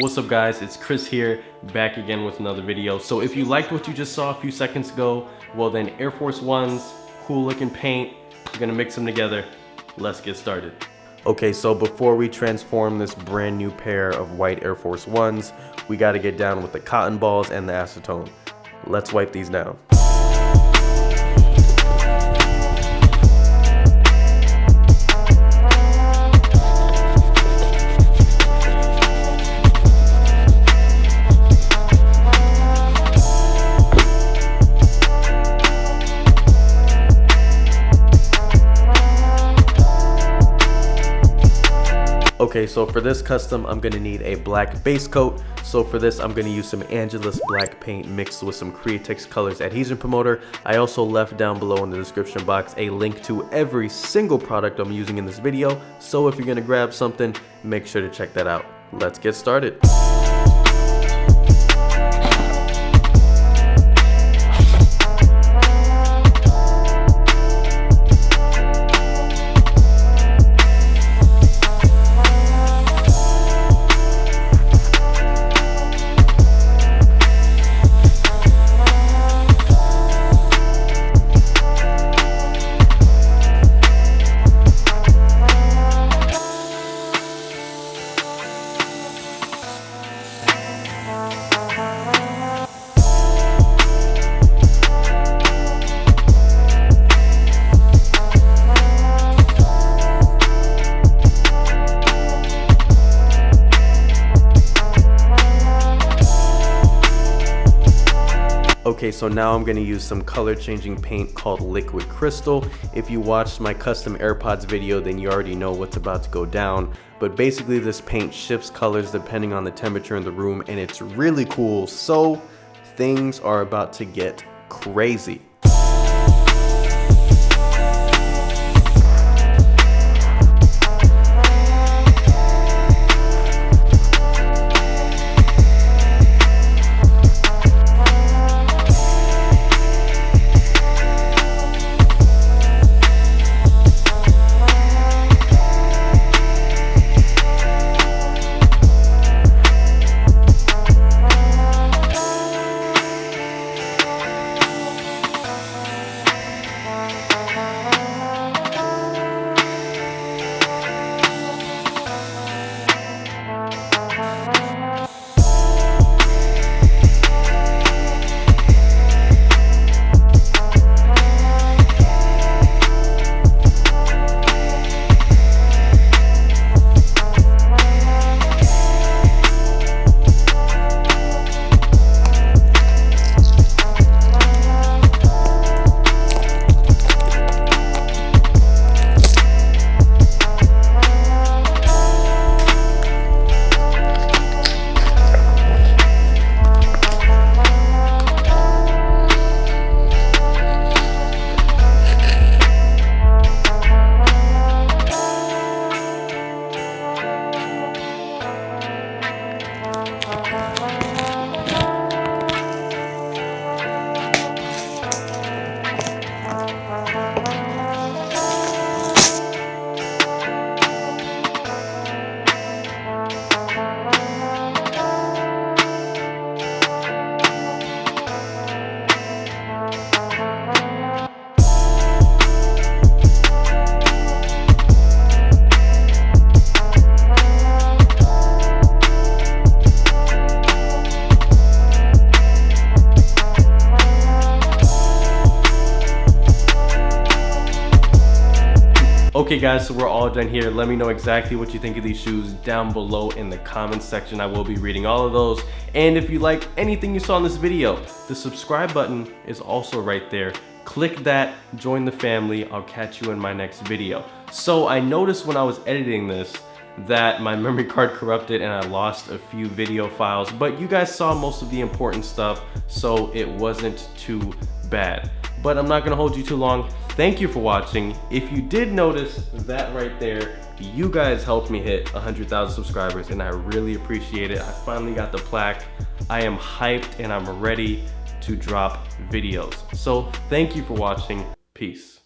What's up guys, it's Chris here, back again with another video. So if you liked what you just saw a few seconds ago, well then Air Force 1's, cool looking paint, we're gonna mix them together. Let's get started. Okay, so before we transform this brand new pair of white Air Force 1's, we gotta get down with the cotton balls and the acetone. Let's wipe these down. Okay, so for this custom, I'm gonna need a black base coat. So for this, I'm gonna use some Angelus black paint mixed with some Createx Colors adhesion promoter. I also left down below in the description box a link to every single product I'm using in this video. So if you're gonna grab something, make sure to check that out. Let's get started. Okay, so now I'm gonna use some color changing paint called Liquid Crystal. If you watched my custom AirPods video, then you already know what's about to go down. But basically this paint shifts colors depending on the temperature in the room, and it's really cool. So things are about to get crazy. Okay guys, so we're all done here. Let me know exactly what you think of these shoes down below in the comments section. I will be reading all of those. And if you liked anything you saw in this video, the subscribe button is also right there. Click that, join the family. I'll catch you in my next video. So I noticed when I was editing this that my memory card corrupted and I lost a few video files, but you guys saw most of the important stuff, so it wasn't too bad. But I'm not gonna hold you too long. Thank you for watching. If you did notice that right there, you guys helped me hit 100,000 subscribers and I really appreciate it. I finally got the plaque. I am hyped and I'm ready to drop videos. So thank you for watching. Peace.